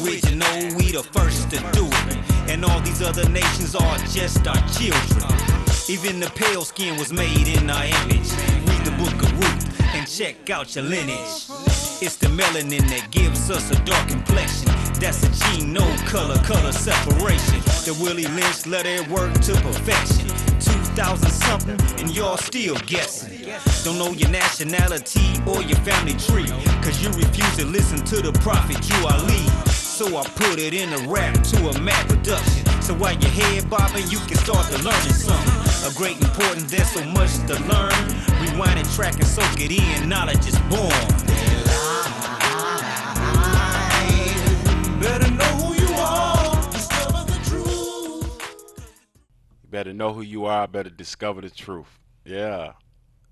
original, we the first to do it. And all these other nations are just our children. Even the pale skin was made in our image. Read the book of Ruth and check out your lineage. It's the melanin that gives us a dark complexion. That's a gene, no color separation. The Willie Lynch let it work to perfection. 2000 something and y'all still guessing. Don't know your nationality or your family tree, cause you refuse to listen to the prophet you are lead. So I put it in a rap to a mad production. So while your head bobbing, you can start to learning something. Of great importance, there's so much to learn. Rewind and track and soak it in, knowledge is born. Better know who you are, discover the truth. Better know who you are, better discover the truth. Yeah.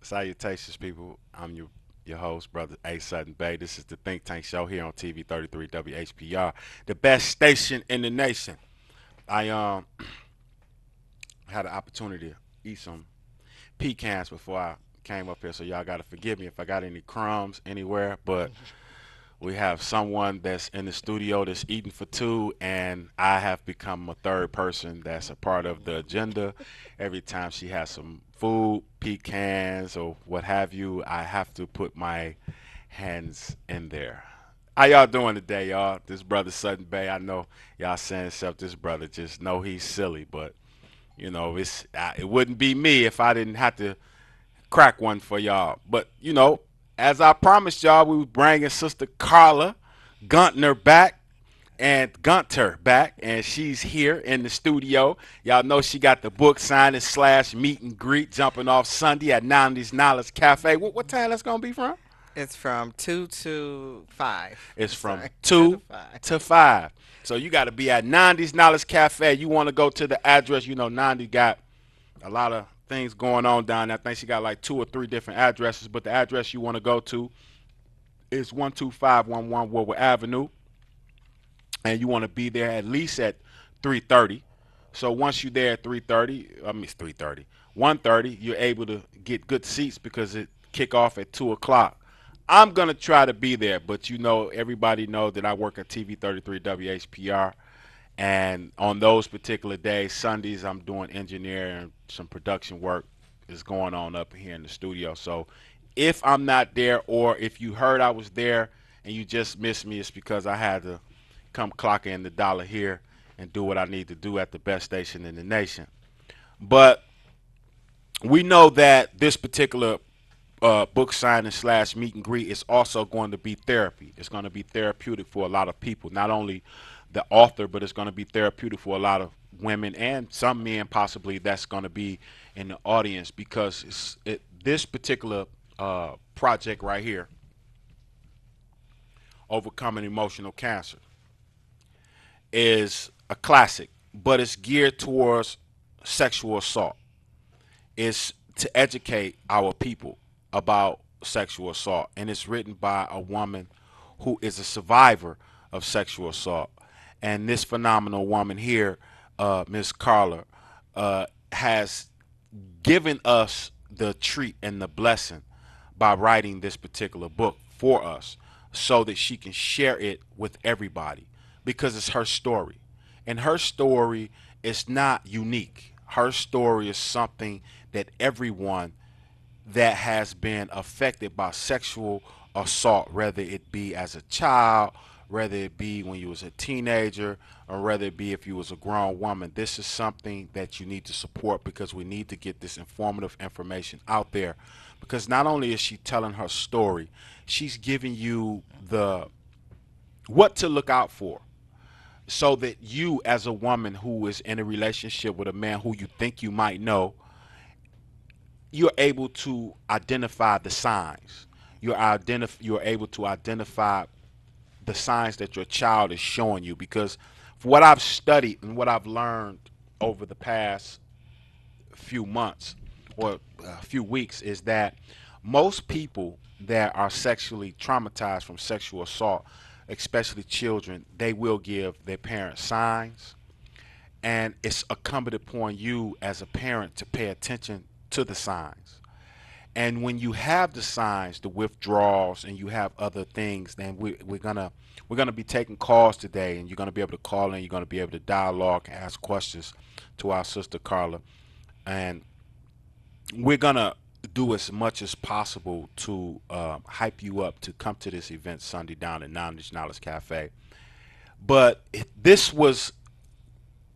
Salutations, people. I'm your host, Brother A. Sutton Bay. This is the Think Tank Show here on TV 33 WHPR, the best station in the nation. I had an opportunity to eat some pecans before I came up here, so y'all got to forgive me if I got any crumbs anywhere, but we have someone that's in the studio that's eating for two, and I have become a third person that's a part of the agenda. Every time she has some food, pecans, or what have you, I have to put my hands in there. How y'all doing today, y'all? This brother Sutton Bay, I know y'all saying yourself, this brother just know he's silly, but you know, it wouldn't be me if I didn't have to crack one for y'all. But you know, as I promised y'all, we was bringing Sister Carla Gunter back, and she's here in the studio. Y'all know she got the book signing / meet and greet jumping off Sunday at 90s Knowledge Cafe. What time that's gonna be from? It's from 2 to 5. It's from Sorry, 2 5. to 5. So you got to be at 90s Knowledge Cafe. You want to go to the address. You know, 90 got a lot of things going on down there. I think she got like 2 or 3 different addresses, but the address you want to go to is 12511 Woodward Avenue, and you want to be there at least at 3:30. So once you're there at 3:30, it's 3:30, 1:30, you're able to get good seats because it kick off at 2 o'clock. I'm going to try to be there, but you know, everybody know that I work at TV 33 WHPR, and on those particular days, Sundays, I'm doing engineering, some production work is going on up here in the studio. So if I'm not there, or if you heard I was there and you just missed me, it's because I had to come clock in the dollar here and do what I need to do at the best station in the nation. But we know that this particular book signing / meet and greet is also going to be therapy. It's going to be therapeutic for a lot of people, not only the author, but it's going to be therapeutic for a lot of women and some men possibly that's going to be in the audience, because this particular project right here, Overcoming Emotional Cancer, is a classic, but it's geared towards sexual assault. It's to educate our people about sexual assault, and it's written by a woman who is a survivor of sexual assault. And this phenomenal woman here, Miss Carla, has given us the treat and the blessing by writing this particular book for us so that she can share it with everybody, because it's her story. And her story is not unique. Her story is something that everyone that has been affected by sexual assault, whether it be as a child, whether it be when you was a teenager, or whether it be if you was a grown woman, this is something that you need to support, because we need to get this informative information out there. Because not only is she telling her story, she's giving you the what to look out for, so that you, as a woman who is in a relationship with a man who you think you might know, you're able to identify the signs. You're able to identify the signs that your child is showing you. Because for what I've studied and what I've learned over the past few months or a few weeks is that most people that are sexually traumatized from sexual assault, especially children, they will give their parents signs, and it's incumbent upon you as a parent to pay attention to the signs. And when you have the signs, the withdrawals, and you have other things, then we're gonna be taking calls today, and you're gonna be able to call in. You're gonna be able to dialogue and ask questions to our sister Carla, and we're gonna do as much as possible to hype you up to come to this event Sunday down at Knowledge Cafe. But this was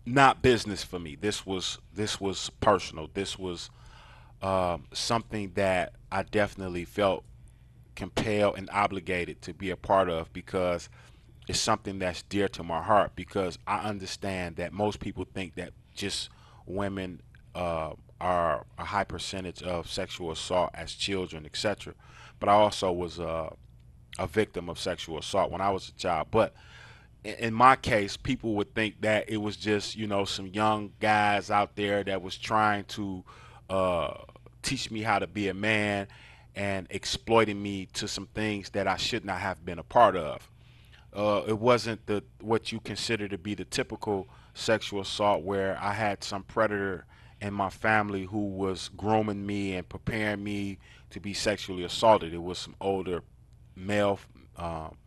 not business for me. This was personal. This was something that I definitely felt compelled and obligated to be a part of because it's something that's dear to my heart. Because I understand that most people think that just women are a high percentage of sexual assault as children, etc. But I also was a victim of sexual assault when I was a child. But in my case, people would think that it was just, some young guys out there that was trying to uh, teach me how to be a man and exploiting me to some things that I should not have been a part of. It wasn't the what you consider to be the typical sexual assault where I had some predator in my family who was grooming me and preparing me to be sexually assaulted. It was some older male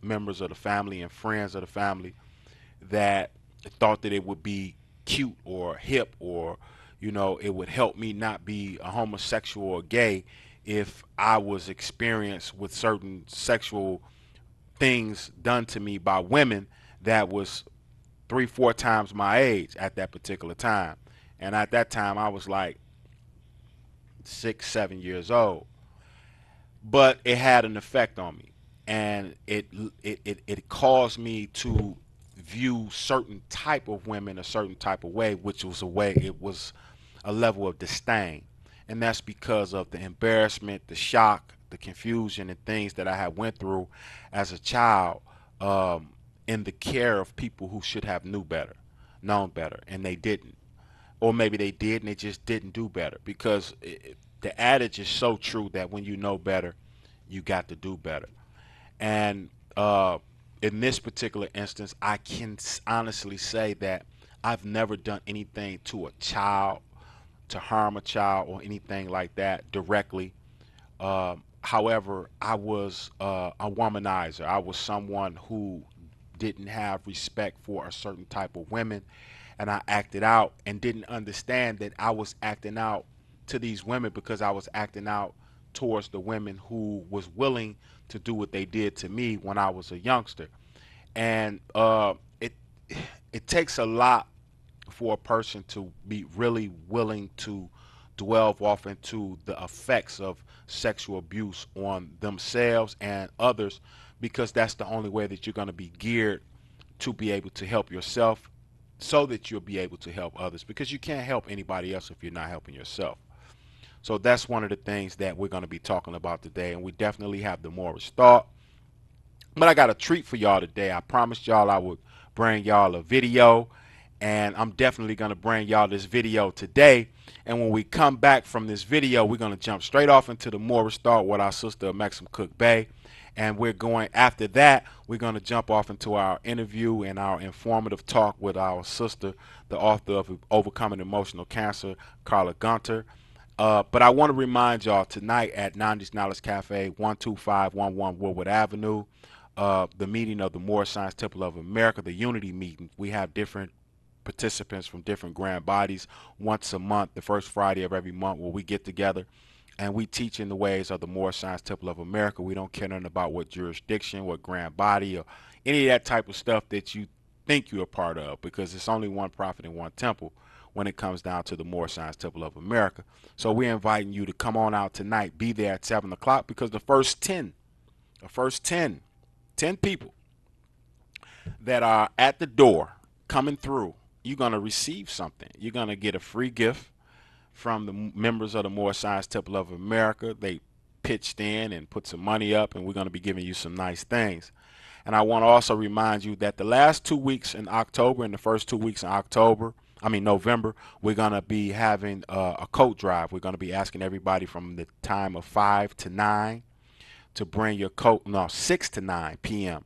members of the family and friends of the family that thought that it would be cute or hip or it would help me not be a homosexual or gay if I was experienced with certain sexual things done to me by women that was 3 4 times my age at that particular time. And at that time I was like 6 7 years old, but it had an effect on me, and it caused me to view certain type of women a certain type of way, which was a way, it was a level of disdain. And that's because of the embarrassment, the shock, the confusion, and things that I had went through as a child, in the care of people who should have known better, and they didn't. Or maybe they did and they just didn't do better, because the adage is so true that when you know better, you got to do better. And in this particular instance, I can honestly say that I've never done anything to a child, to harm a child or anything like that directly. However, I was a womanizer. I was someone who didn't have respect for a certain type of women, and I acted out and didn't understand that I was acting out to these women because I was acting out towards the women who was willing to do what they did to me when I was a youngster. And it takes a lot for a person to be really willing to delve off into the effects of sexual abuse on themselves and others, because that's the only way that you're going to be geared to be able to help yourself, so that you'll be able to help others, because you can't help anybody else if you're not helping yourself. So that's one of the things that we're going to be talking about today, and we definitely have the Morris thought. But I got a treat for y'all today. I promised y'all I would bring y'all a video, and I'm definitely going to bring y'all this video today. And when we come back from this video, we're going to jump straight off into the Morris Thought with our sister Maxim Cook Bay. And we're going, after that, we're going to jump off into our interview and our informative talk with our sister, the author of Overcoming Emotional Cancer, Carla Gunter. But I want to remind y'all tonight at 90s Knowledge Cafe, 12511 Woodward Avenue, the meeting of the Moorish Science Temple of America, the Unity meeting. We have different participants from different grand bodies once a month, the first Friday of every month, where we get together and we teach in the ways of the Moorish Science Temple of America. We don't care nothing about what jurisdiction, what grand body, or any of that type of stuff that you think you're a part of, because it's only one prophet and one temple when it comes down to the Moorish Science Temple of America. So we're inviting you to come on out tonight. Be there at 7 o'clock, because the first 10 people that are at the door coming through, you're going to receive something. You're going to get a free gift from the members of the Moorish Science Temple of America. They pitched in and put some money up, and we're going to be giving you some nice things. And I want to also remind you that the last 2 weeks in October and the first 2 weeks in November, we're going to be having a coat drive. We're going to be asking everybody from the time of 5 to 9 to bring your coat, no, 6 to 9 p.m.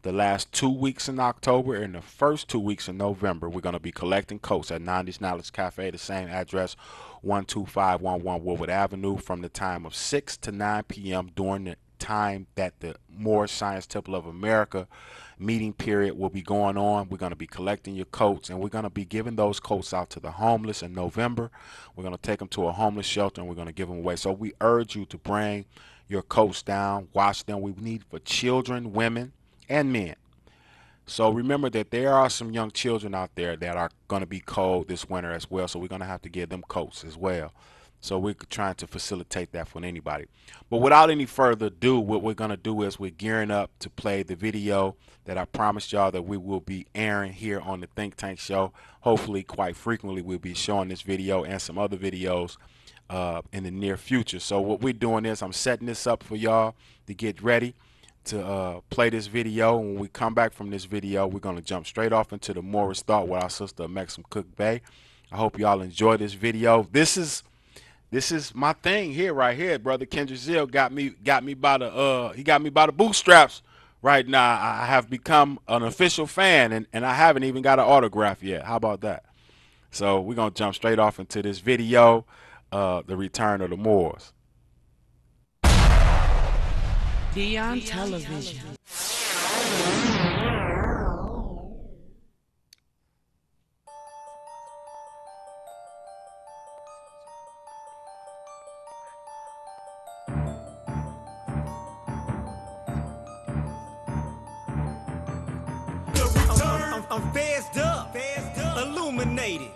The last 2 weeks in October and the first 2 weeks in November, we're going to be collecting coats at 90s Knowledge Cafe, the same address, 12511 Woodward Avenue from the time of 6 to 9 p.m. during the time that the Moorish Science Temple of America meeting period will be going on. We're going to be collecting your coats, and we're going to be giving those coats out to the homeless in November. We're going to take them to a homeless shelter, and we're going to give them away. So we urge you to bring your coats down, wash them. We need for children, women, and men. So remember that there are some young children out there that are going to be cold this winter as well, so we're going to have to give them coats as well. So we're trying to facilitate that for anybody. But without any further ado, what we're going to do is we're gearing up to play the video that I promised y'all that we will be airing here on the Think Tank Show. Hopefully, quite frequently, we'll be showing this video and some other videos in the near future. So what we're doing is I'm setting this up for y'all to get ready to play this video. When we come back from this video, we're going to jump straight off into the Moorish Thought with our sister Maxim Cook Bay. I hope y'all enjoy this video. This is my thing here, right here. Brother Kendrick Zill got me by the bootstraps right now. I have become an official fan, and I haven't even got an autograph yet. How about that? So we're gonna jump straight off into this video, the return of the Moors. Dion Television. I'm phased up, illuminated.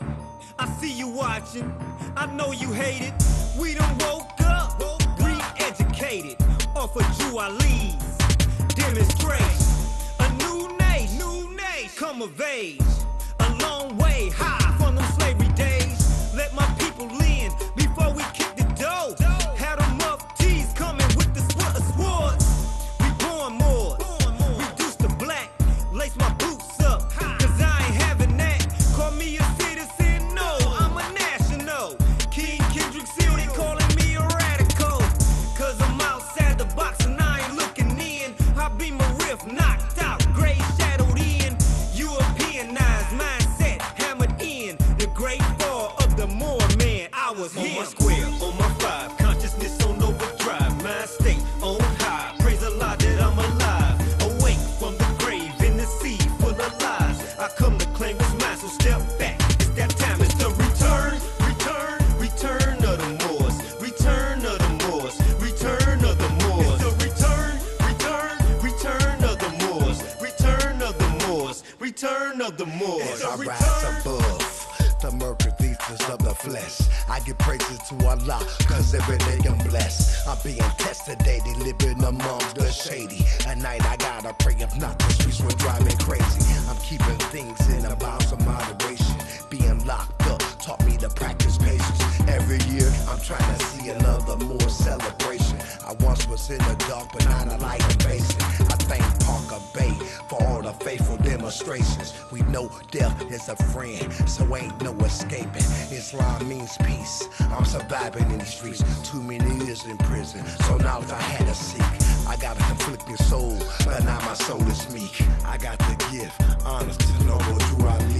I see you watching, I know you hate it. We done woke up, re-educated off of Jualis. Demonstrate a new nation, come of age. A long way high from them slavery days. Let my people in before we kick the dough. Had them up, tees coming with the swords. We born more, reduce the black, lace my boots up. Cause I ain't having that. Call me a citizen, no, I'm a national. King Kendrick Seal, they calling me a radical. Cause I'm outside the box and I ain't looking in. I be my riff knocked out, gray shadowed in. Europeanized mindset hammered in. The great fall of the Moor man, I was on my square, on my five. Consciousness on overdrive, mind state on high. Praise Allah that I'm alive. Awake from the grave in the sea full of lies. I come to claim what's mine, so step back. It's that time, it's the return of the Moors. Return of the Moors. Return of the Moors. It's the return of the Moors. Return of the Moors. Return of the Moors. I rise above the murky features of the flesh. I give praises to Allah, cause every day I'm blessed. I'm being tested daily, living amongst the shady. At night I gotta pray, if not the streets will drive me crazy. I'm keeping things in a bounds of moderation. Being locked up taught me to practice patience. Every year I'm trying to see another more celebration. I once was in the dark, but now the light embracing. I thank Parker Bay for all the faithful demonstrations. We know death is a friend, so ain't no escaping. Islam means peace. I'm surviving in these streets. Too many years in prison, so now I had to seek. I got a conflicting soul, but now my soul is meek. I got the gift, honest to Noble Drew Ali.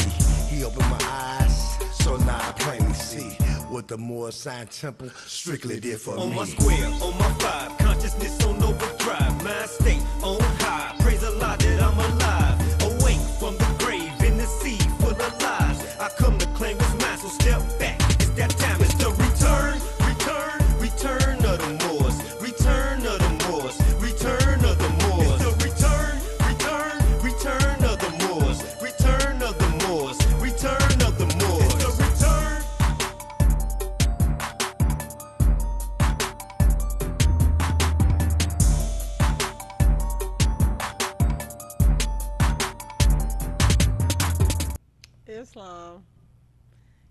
He opened my eyes, so now I plainly see what the Moorish Science Temple strictly did for me. On my square, on my five, consciousness on overdrive, mind state on high. Praise Allah that I'm alive. Awake from the grave in the sea full of lies. I come to claim what's mine, so step back. It's that time, it's the return of the Moors. Return of the Moors. Return of the Moors. It's the return of the Moors. Return of the Moors. Return of the Moors. It's the return.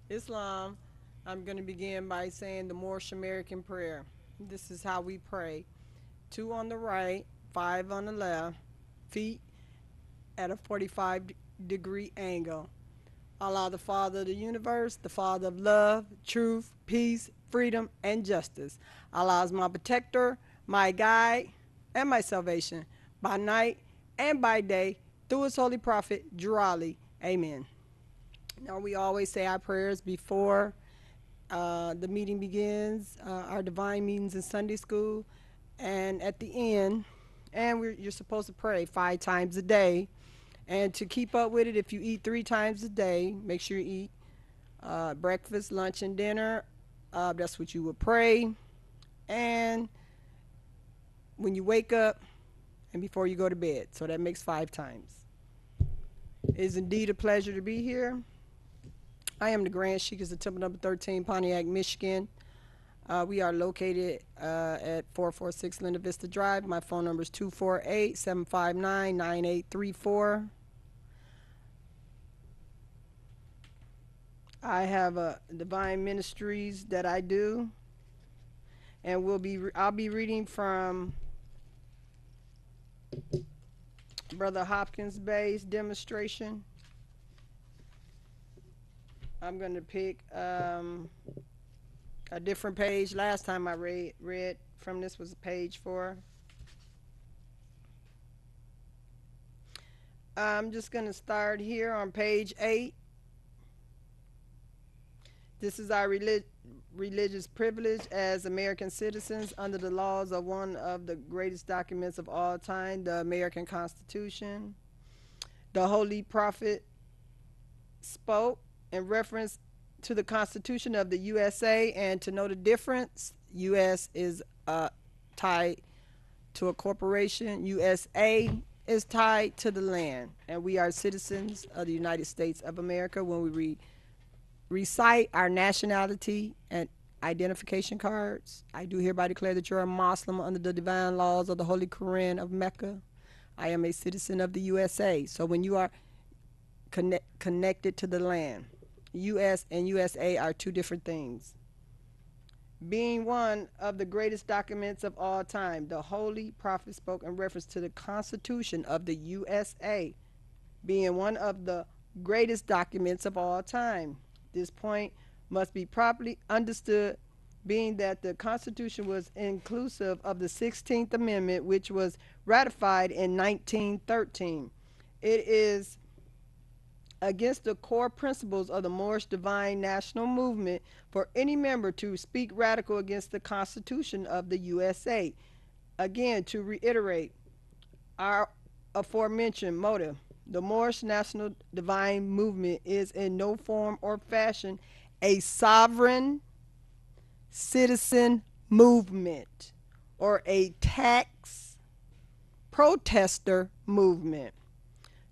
Islam, I'm going to begin by saying the Moorish American prayer. This is how we pray. 2 on the right, 5 on the left, feet at a 45-degree angle. Allah, the Father of the universe, the Father of love, truth, peace, freedom, and justice. Allah is my protector, my guide, and my salvation, by night and by day, through his holy prophet, Jurali. Amen. Now, we always say our prayers before The meeting begins, our divine meetings in Sunday school, and at the end, you're supposed to pray 5 times a day. And to keep up with it, if you eat 3 times a day, make sure you eat breakfast, lunch, and dinner. That's what you would pray. And when you wake up and before you go to bed. So that makes 5 times. It is indeed a pleasure to be here. I am the Grand Sheik of Temple number 13, Pontiac, Michigan. We are located at 446 Linda Vista Drive. My phone number is 248-759-9834. I have divine ministries that I do, and I'll be reading from Brother Hopkins Bay's demonstration. I'm going to pick a different page. Last time I read from this was page 4. I'm just going to start here on page 8. This is our religious privilege as American citizens under the laws of one of the greatest documents of all time, the American Constitution. The Holy Prophet spoke in reference to the Constitution of the USA, and to know the difference, U.S. is tied to a corporation. USA is tied to the land, and we are citizens of the United States of America. When we recite our nationality and identification cards, I do hereby declare that you're a Muslim under the divine laws of the Holy Quran of Mecca. I am a citizen of the USA. So when you are connected to the land, U.S. and USA are 2 different things. Being one of the greatest documents of all time, the Holy Prophet spoke in reference to the Constitution of the USA being one of the greatest documents of all time. This point must be properly understood, being that the Constitution was inclusive of the 16th Amendment, which was ratified in 1913. It is against the core principles of the Moorish Divine National Movement for any member to speak radical against the Constitution of the USA. Again, to reiterate our aforementioned motive, the Moorish National Divine Movement is in no form or fashion a sovereign citizen movement or a tax protester movement.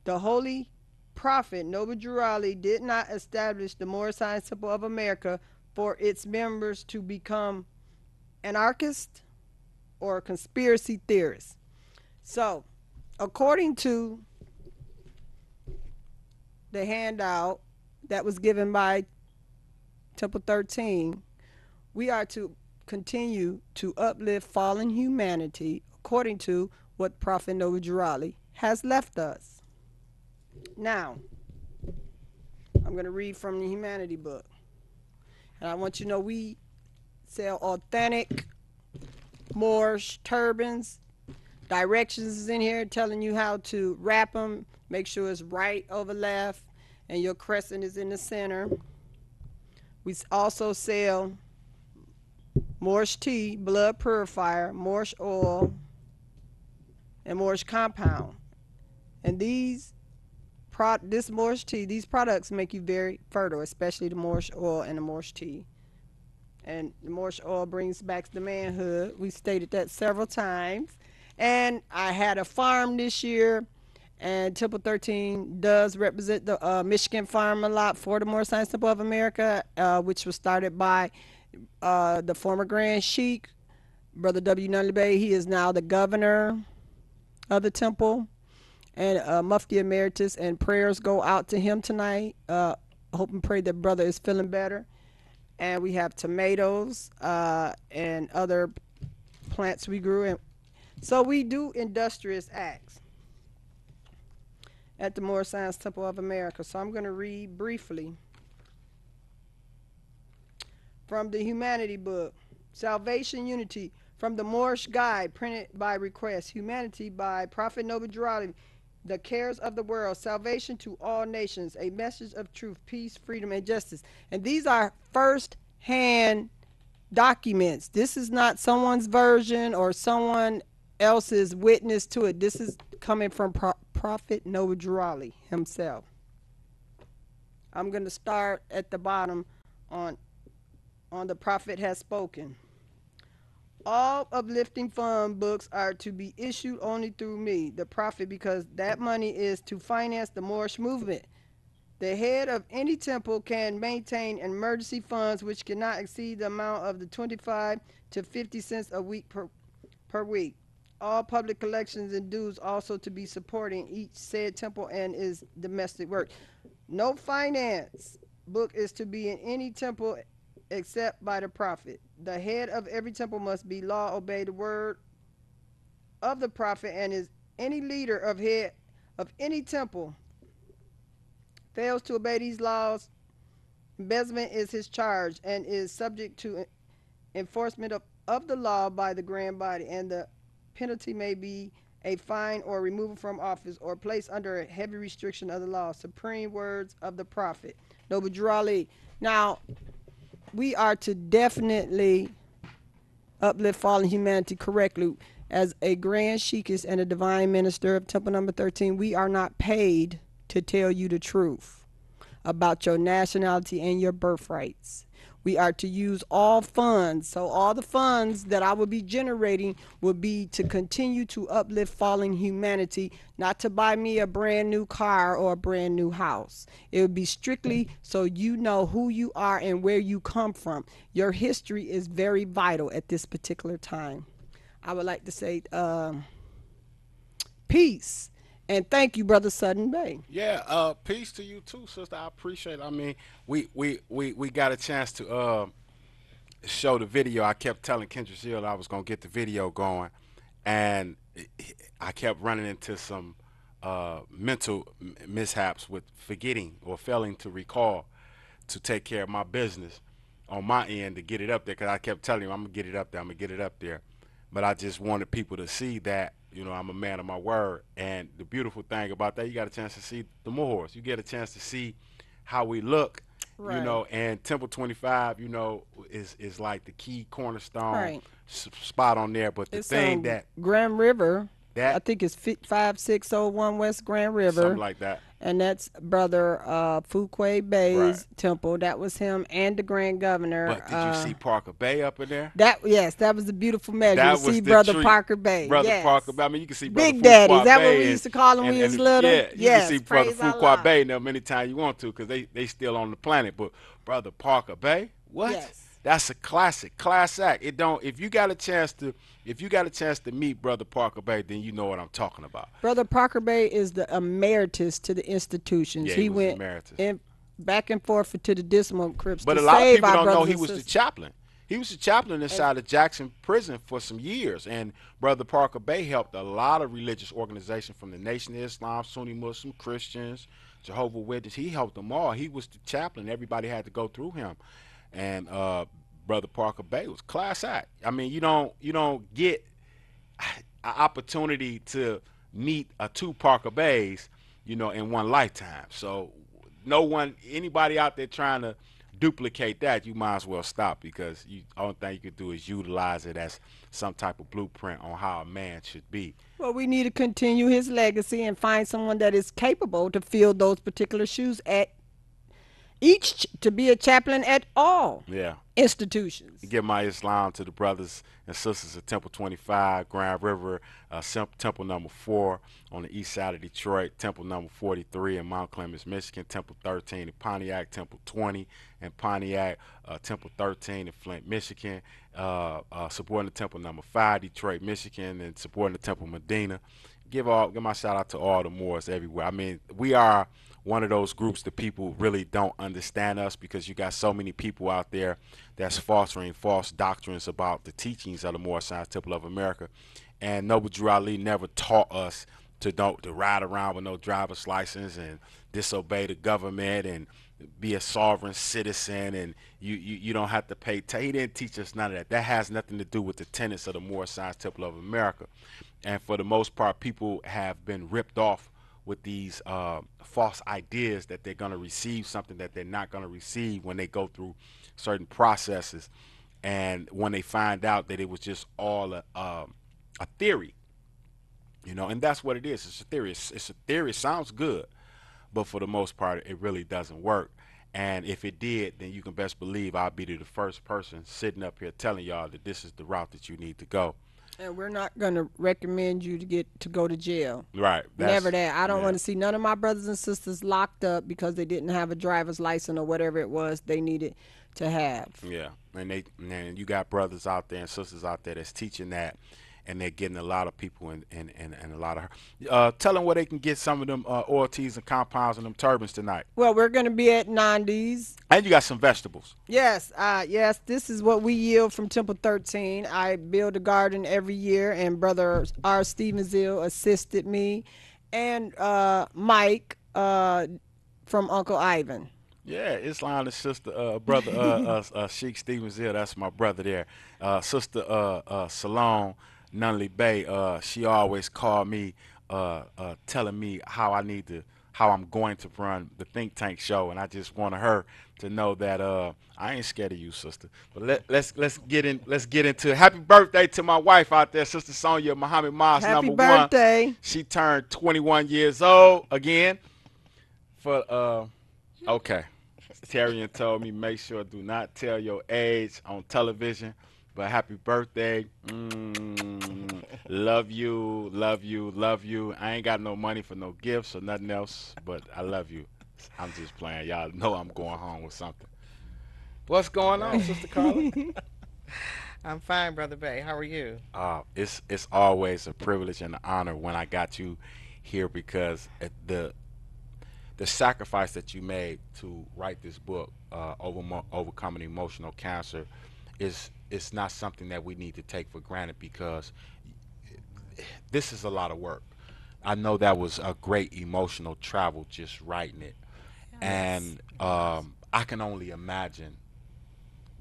The Holy Prophet Noble Drew Ali did not establish the Moorish Science Temple of America for its members to become anarchists or conspiracy theorists. So, according to the handout that was given by Temple 13, we are to continue to uplift fallen humanity according to what Prophet Noble Drew Ali has left us. Now, I'm going to read from the Humanity book. And I want you to know we sell authentic Moorish turbans. Directions is in here telling you how to wrap them. Make sure it's right over left and your crescent is in the center. We also sell Moorish tea, blood purifier, Moorish oil, and Moorish compound. And this Moorish tea, these products make you very fertile, especially the Moorish oil and the Moorish tea. And the Moorish oil brings back the manhood. We stated that several times. And I had a farm this year, and Temple 13 does represent the Michigan farm a lot for the Moorish Science Temple of America, which was started by the former Grand Sheik, Brother W. Nunley Bey. He is now the governor of the temple and Mufti Emeritus, and prayers go out to him tonight. Hope and pray that brother is feeling better. And we have tomatoes and other plants we grew. And so we do industrious acts at the Moorish Science Temple of America. So I'm going to read briefly from the Humanity book, Salvation Unity, from the Moorish Guide, printed by request, Humanity by Prophet Noble Drew Ali, the cares of the world, salvation to all nations, a message of truth, peace, freedom, and justice. And these are first hand documents. This is not someone's version or someone else's witness to it. This is coming from Prophet Noah Jurali himself. I'm going to start at the bottom on the Prophet Has Spoken. All uplifting fund books are to be issued only through me, the Prophet, because that money is to finance the Moorish movement. The head of any temple can maintain emergency funds which cannot exceed the amount of the 25 to 50 cents a week per week. All public collections and dues also to be supporting each said temple and its domestic work. No finance book is to be in any temple except by the Prophet. The head of every temple must be law, obey the word of the Prophet, and is any leader of head of any temple fails to obey these laws, embezzlement is his charge and is subject to enforcement of the law by the grand body, and the penalty may be a fine or removal from office or placed under a heavy restriction of the law. Supreme words of the Prophet Noble Jurali. Now, we are to definitely uplift fallen humanity correctly. As a grand sheikist and a divine minister of Temple Number 13, we are not paid to tell you the truth about your nationality and your birthrights. We are to use all funds. So all the funds that I will be generating will be to continue to uplift fallen humanity, not to buy me a brand new car or a brand new house. It would be strictly so you know who you are and where you come from. Your history is very vital at this particular time. I would like to say peace. And thank you, Brother Sudden Bay. Yeah, peace to you too, sister. I appreciate it. I mean, we got a chance to show the video. I kept telling Kendra Shield I was gonna get the video going, and I kept running into some mental mishaps with forgetting or failing to recall to take care of my business on my end to get it up there. Because I kept telling him I'm gonna get it up there. I'm gonna get it up there. But I just wanted people to see that, you know, I'm a man of my word. And the beautiful thing about that, you got a chance to see the Moors. You get a chance to see how we look, Right. you know, and Temple 25, you know, is like the key cornerstone Right. spot on there. But the It's thing that, Grand River. That- I think it's 5601 West Grand River. something like that. And that's Brother Fuquay Bay's Right. temple. That was him and the Grand Governor. But did you see Parker Bay up in there? Yes, that was a beautiful measure. That to was see the Brother treat. Parker Bay. Brother yes. Parker Bay. I mean, you can see Brother Big Daddy. Fuqua Is that what Bay we used to call him when we was little? Yeah, you Yes, can see Brother praise Fuqua Allah. Bay now anytime you want to, because they still on the planet. But Brother Parker Bay, what? Yes. That's a classic, class act. It don't. If you got a chance to meet Brother Parker Bay, then you know what I'm talking about. Brother Parker Bay is the emeritus to the institutions. Yeah, he he was went emeritus. back and forth to the decimal crypts But to a lot of save people our don't know brothers he and was the sisters. chaplain. He was the chaplain inside of Jackson Prison for some years. And Brother Parker Bay helped a lot of religious organizations from the Nation of Islam, Sunni Muslim, Christians, Jehovah Witnesses. He helped them all. He was the chaplain. Everybody had to go through him. And Brother Parker Bay was class act. I mean, you don't get an opportunity to meet two Parker Bays, you know, in one lifetime. So anybody out there trying to duplicate that, you might as well stop, because only thing you could do is utilize it as some type of blueprint on how a man should be. Well, we need to continue his legacy and find someone that is capable to fill those particular shoes to be a chaplain at all Yeah. institutions. Give my Islam to the brothers and sisters of Temple 25, Grand River, Temple number 4 on the east side of Detroit, Temple number 43 in Mount Clemens, Michigan, Temple 13 in Pontiac, Temple 20 in Pontiac, Temple 13 in Flint, Michigan, supporting the Temple number 5, Detroit, Michigan, and supporting the Temple Medina. Give my shout out to all the Moors everywhere. I mean, we are one of those groups that people really don't understand us, because you got so many people out there that's fostering false doctrines about the teachings of the Moorish Science Temple of America. And Noble Drew Ali never taught us to ride around with no driver's license and disobey the government and be a sovereign citizen, and you don't have to pay. He didn't teach us none of that. That has nothing to do with the tenets of the Moorish Science Temple of America. And for the most part, people have been ripped off with these false ideas that they're going to receive something that they're not going to receive when they go through certain processes, and when they find out that it was just all a theory, and that's what it is. It's a theory. It's a theory. It sounds good, but for the most part, it really doesn't work. And if it did, then you can best believe I'll be the first person sitting up here telling y'all that this is the route that you need to go. And we're not going to recommend you to go to jail. Right. Never that. I don't yeah. want to see none of my brothers and sisters locked up because they didn't have a driver's license or whatever it was they needed to have. Yeah, and you got brothers out there and sisters out there that's teaching that, and they're getting a lot of people and a lot of tell them where they can get some of them oil teas and compounds and them turbans tonight. Well, we're going to be at Nandi's. And you got some vegetables. Yes, this is what we yield from Temple 13. I build a garden every year, and Brother R. Stephen Zill assisted me, and Mike from Uncle Ivan. Yeah, Islam and sister, brother Sheikh Stevens here. That's my brother there. Sister Salon Nunley Bay. She always called me, telling me how I'm going to run the Think Tank show, and I just wanted her to know that I ain't scared of you, sister. But let's get into it. Happy birthday to my wife out there, Sister Sonia Muhammad Moss, Happy number birthday. 1. She turned 21 years old again. Okay. Terrian told me make sure do not tell your age on television. But happy birthday. Love you, love you, love you. I ain't got no money for no gifts or nothing else, but I love you. I'm just playing. Y'all know I'm going home with something. What's going on, Sister Carla? I'm fine, Brother Bay. How are you? It's always a privilege and an honor when I got you here, because the sacrifice that you made to write this book, Overcoming Emotional Cancer, is not something that we need to take for granted, because this is a lot of work. I know that was a great emotional travel just writing it. Yes. And I can only imagine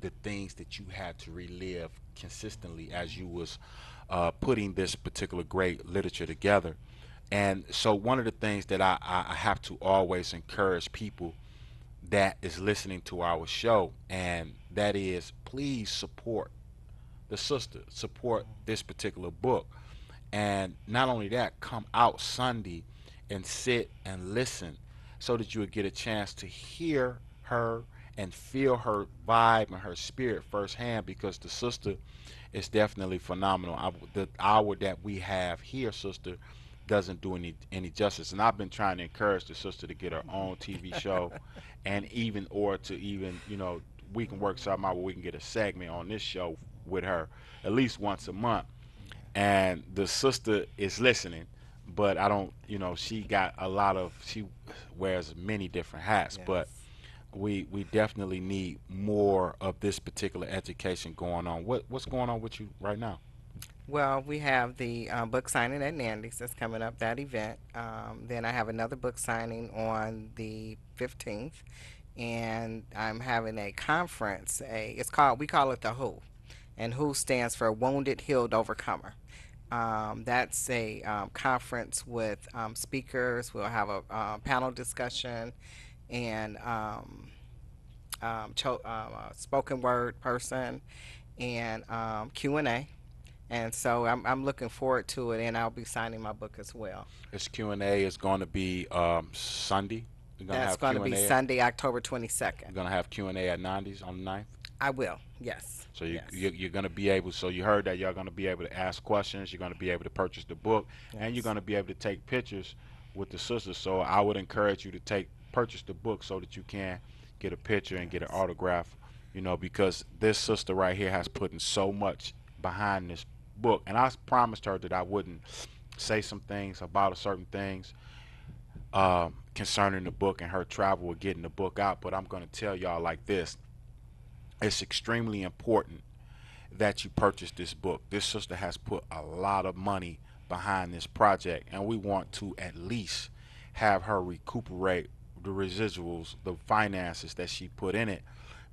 the things that you had to relive consistently as you was putting this particular great literature together. And so one of the things that I have to always encourage people that is listening to our show, and that is, please support the sister, support this particular book. And not only that, come out Sunday and sit and listen so that you would get a chance to hear her and feel her vibe and her spirit firsthand, because the sister is definitely phenomenal. The hour that we have here, sister, doesn't do any justice. And I've been trying to encourage the sister to get her own TV show, and even we can work something out where we can get a segment on this show with her at least once a month. And the sister is listening, but I don't, she wears many different hats. Yes. But we definitely need more of this particular education going on. What's going on with you right now? Well, we have the book signing at Nandi's that's coming up, that event. Then I have another book signing on the 15th, and I'm having a conference. We call it the WHO, and WHO stands for Wounded, Healed, Overcomer. That's a conference with speakers. We'll have a panel discussion and a spoken word person and Q&A. And so I'm looking forward to it, and I'll be signing my book as well. This Q&A is going to be Sunday? That's going to be Sunday, October 22nd. You're going to have Q&A at Nandi's on the 9th? I will, yes. So you're going to be able, so you heard that you're going to be able to ask questions, you're going to be able to purchase the book, yes, and you're going to be able to take pictures with the sisters. So I would encourage you to purchase the book so that you can get a picture and get an autograph, because this sister right here has put in so much behind this book. And I promised her that I wouldn't say some things about certain things concerning the book and her travel with getting the book out, but I'm going to tell y'all like this. It's extremely important that you purchase this book. This sister has put a lot of money behind this project, and we want to at least have her recuperate the residuals, the finances that she put in it,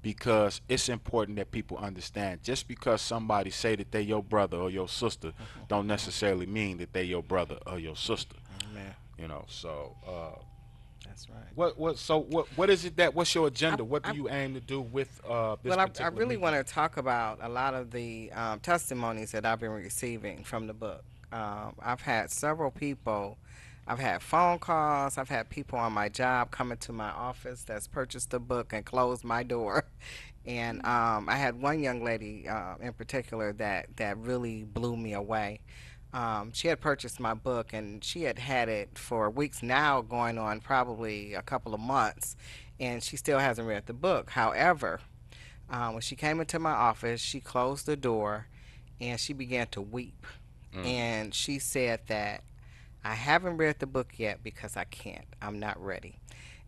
because it's important that people understand, just because somebody say that they your brother or your sister don't necessarily mean that they your brother or your sister. You know, so That's right. what is it that what's your agenda? What do I you aim to do with this Well, I particular really meeting? want to talk about a lot of the testimonies that I've been receiving from the book. I've had several people, I've had phone calls, I've had people on my job coming to my office that's purchased the book and closed my door. And I had one young lady in particular that really blew me away. She had purchased my book and she had had it for weeks now, going on probably a couple of months, and she still hasn't read the book. However, when she came into my office, she closed the door and she began to weep. And she said that I haven't read the book yet because I can't. I'm not ready.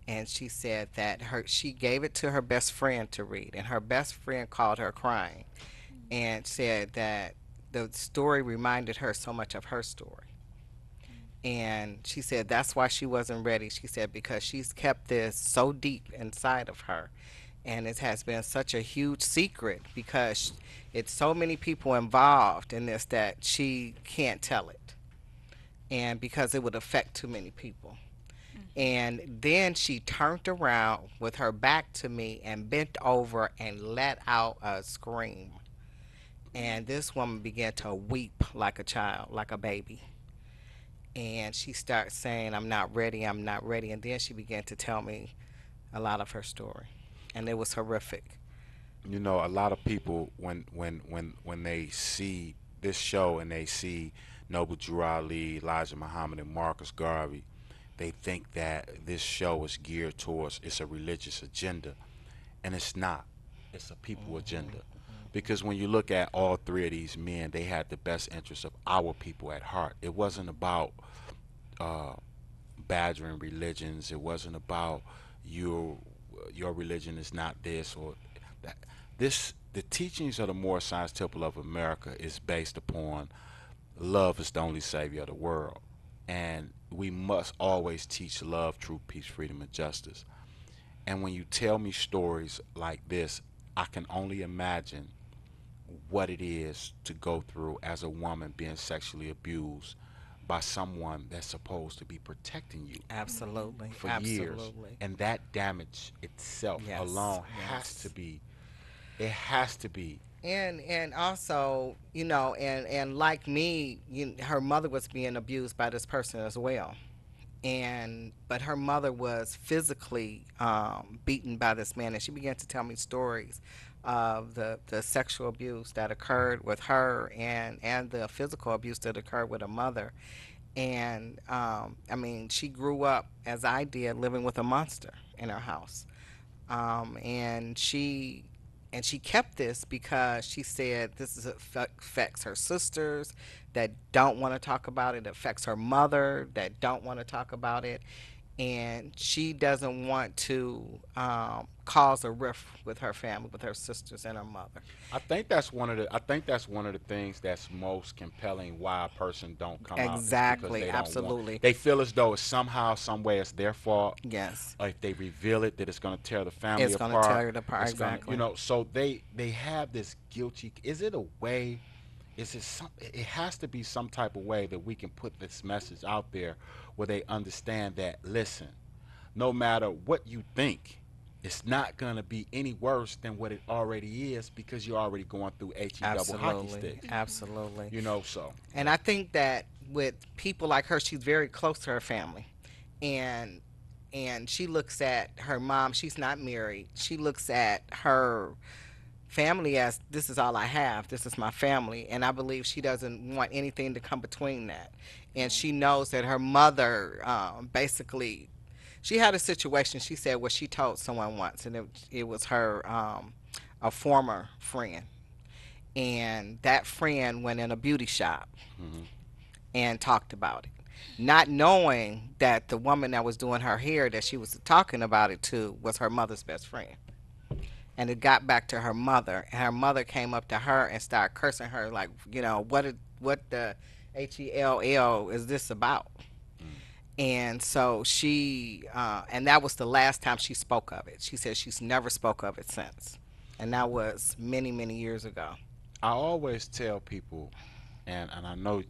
And she said that she gave it to her best friend to read, and her best friend called her crying and said that the story reminded her so much of her story. And she said that's why she wasn't ready. She said because she's kept this so deep inside of her, and it has been such a huge secret because it's so many people involved in this that she can't tell it, and because it would affect too many people. And then she turned around with her back to me and bent over and let out a scream. And this woman began to weep like a child, like a baby. And she started saying, I'm not ready, I'm not ready. And then she began to tell me a lot of her story. And it was horrific. You know, a lot of people when they see this show and they see Noble Drew Ali, Elijah Muhammad, and Marcus Garvey, they think that this show is geared towards it's a religious agenda, and it's not. It's a people agenda. Because when you look at all three of these men, they had the best interests of our people at heart. It wasn't about uh, badgering religions. It wasn't about your your religion is not this or that. This the teachings of the Moorish Science Temple of America is based upon love is the only savior of the world, and we must always teach love, truth, peace, freedom, and justice. And when you tell me stories like this, I can only imagine what it is to go through as a woman being sexually abused by someone that's supposed to be protecting you Absolutely. for years. Absolutely. And that damage itself Yes. alone has Yes. to be, it has to be. And also, and like me, her mother was being abused by this person as well. And but her mother was physically beaten by this man, and she began to tell me stories of the sexual abuse that occurred with her, and the physical abuse that occurred with her mother. And I mean, she grew up as I did, living with a monster in her house. And she kept this because she said affects her sisters that don't want to talk about it. It affects her mother that don't want to talk about it, and she doesn't want to cause a rift with her family, with her sisters and her mother. I think that's one of the things that's most compelling why a person don't come out. Is because Exactly, they don't absolutely. want. They feel as though it's somehow, some way, it's their fault. Yes, Or if they reveal it, that it's going to tear the family it's apart. going to tear it apart. It's gonna, Exactly. you know, so they have this guilty. Is it a way? Is it some? It has to be some type of way that we can put this message out there where they understand that. Listen, no matter what you think, it's not gonna be any worse than what it already is because you're already going through HE double hockey Absolutely. stick. Absolutely. You know, so And I think that with people like her, she's very close to her family, and she looks at her mom. She's not married. She looks at her family as this is all I have. This is my family, and I believe she doesn't want anything to come between that. And she knows that her mother, basically, she had a situation. She said where she told someone once, and it was her a former friend, and that friend went in a beauty shop and talked about it, not knowing that the woman that was doing her hair that she was talking about it to was her mother's best friend. And it got back to her mother, and her mother came up to her and started cursing her like, what the hell is this about? And so and that was the last time she spoke of it. She said she's never spoke of it since, and that was many, many years ago. I always tell people, and I know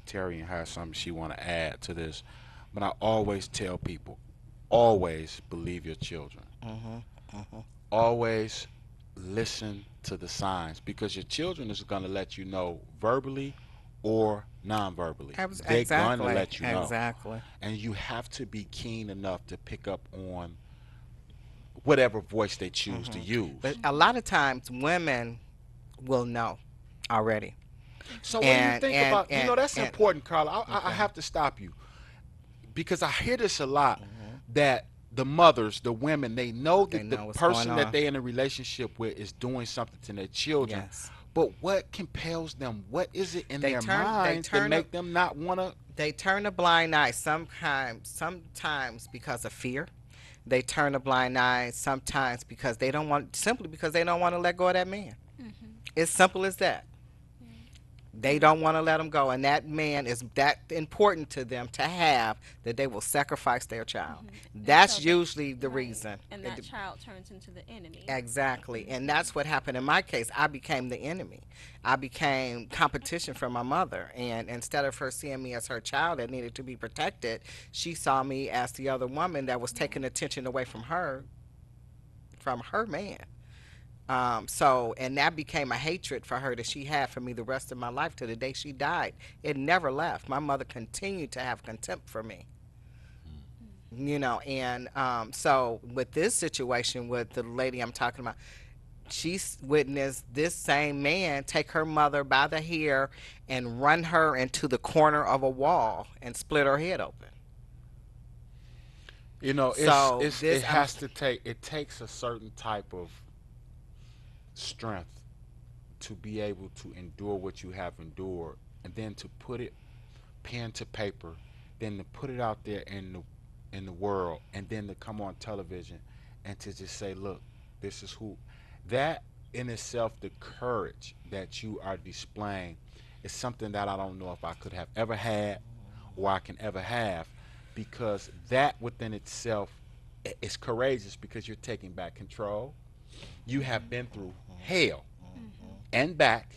Terry has something she want to add to this, But I always tell people, always believe your children. Always listen to the signs, because your children is going to let you know verbally or non-verbally. They're going to Exactly. let you know. Exactly. And you have to be keen enough to pick up on whatever voice they choose to use. But a lot of times women will know already. So what do you And- think and- about, and- that's and- important, Carla. I have to stop you, because I hear this a lot, that the mothers, the women, they know They that know the what's person going that on. they're in a relationship with is doing something to their children. Yes. But what compels them? What is it in They their turn- they minds to turn make a- them not want to? They turn a blind eye sometimes because of fear. They turn a blind eye sometimes because they don't want, simply because they don't want to let go of that man. It's simple as that. They don't want to let him go, and that man is that important to them to have that they will sacrifice their child. That's so usually the right. reason. And that child turns into the enemy. Exactly. And that's what happened in my case. I became the enemy. I became competition for my mother. And instead of her seeing me as her child that needed to be protected, she saw me as the other woman that was taking attention away from her man. And that became a hatred for her that she had for me the rest of my life to the day she died. It never left. My mother continued to have contempt for me. So with this situation with the lady I'm talking about, she's witnessed this same man take her mother by the hair and run her into the corner of a wall and split her head open. So It takes a certain type of strength to be able to endure what you have endured, and then to put it pen to paper, then to put it out there in the world, and then to come on television and to just say, look, this is who. That in itself, the courage that you are displaying, is something that I don't know if I could have ever had or I can ever have, because that within itself is courageous, because you're taking back control. You have been through hell and back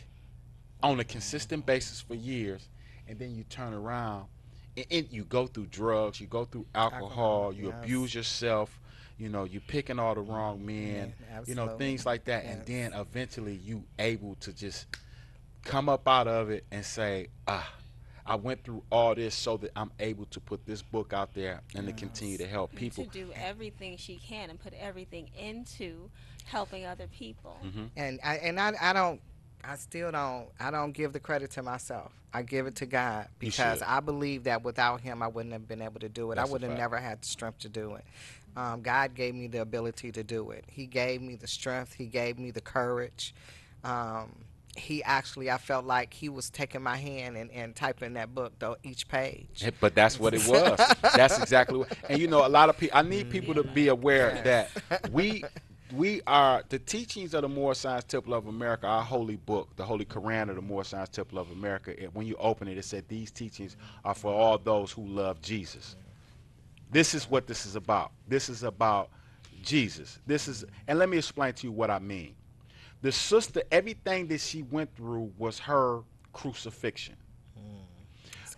on a consistent basis for years, and then you turn around and you go through drugs, you go through alcohol, you yes. abuse yourself, you're picking all the wrong men, absolutely. things like that. Yes. And then eventually you able to just come up out of it and say, I went through all this so that I'm able to put this book out there and to continue to help people. To do everything she can and put everything into helping other people. And I still don't give the credit to myself. I give it to God, You because should. I believe that without him I wouldn't have been able to do it. That's I a would have fact. never had the strength to do it. God gave me the ability to do it. He gave me the strength. He gave me the courage. I felt like he was taking my hand and typing that book, though, each page. But that's what it was. That's exactly what. And a lot of people. I need people to be aware that we are the teachings of the Moorish Science Temple of America. Our holy book, the Holy Quran of the Moorish Science Temple of America. When you open it, it said these teachings are for all those who love Jesus. This is what this is about. This is about Jesus. And let me explain to you what I mean. The sister, everything that she went through was her crucifixion.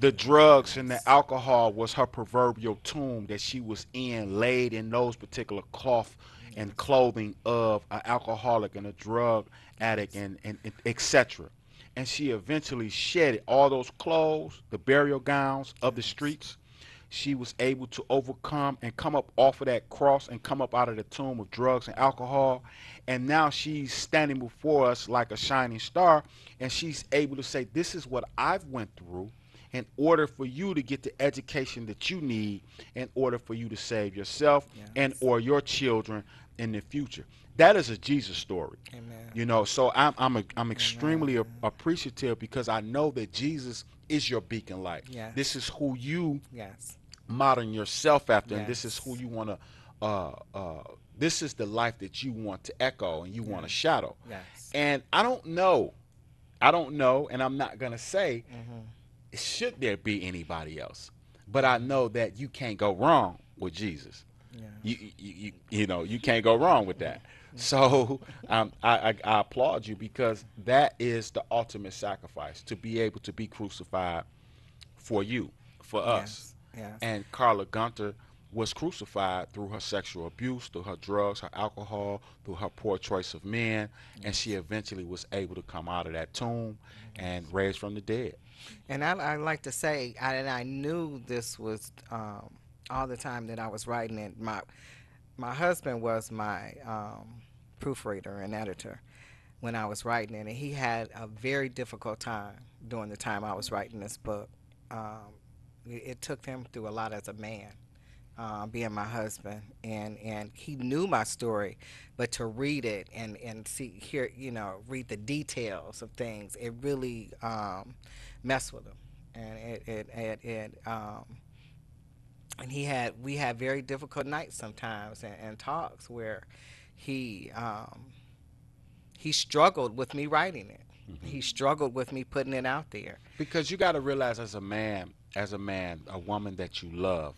The drugs and the alcohol was her proverbial tomb that she was in, laid in those particular cloth and clothing of an alcoholic and a drug addict and etc. And she eventually shedded all those clothes, the burial gowns of the streets. She was able to overcome and come up off of that cross and come up out of the tomb of drugs and alcohol. And now she's standing before us like a shining star, and she's able to say, this is what I've went through in order for you to get the education that you need in order for you to save yourself and or your children in the future. That is a Jesus story. Amen. So I'm extremely appreciative, because I know that Jesus is your beacon light. Yes. This is who you Yes. modern yourself after, and this is Yes. who you want to this is the life that you want to echo and you want to shadow. Yes. And I don't know, and I'm not gonna say should there be anybody else, but I know that you can't go wrong with Jesus. Yeah. You can't go wrong with that. So I applaud you, because that is the ultimate sacrifice, to be able to be crucified for you, for us. Yes. And Carla Gunter was crucified through her sexual abuse, through her drugs, her alcohol, through her poor choice of men, and she eventually was able to come out of that tomb and raised from the dead. And I like to say, and I knew this was all the time that I was writing it. My husband was my proofreader and editor when I was writing it, and he had a very difficult time during the time I was writing this book. It took him through a lot as a man, being my husband, and he knew my story, but to read it and see hear read the details of things, it really messed with him, and and we had very difficult nights sometimes and talks where he struggled with me writing it. He struggled with me putting it out there. Because you got to realize, as a man, a woman that you love,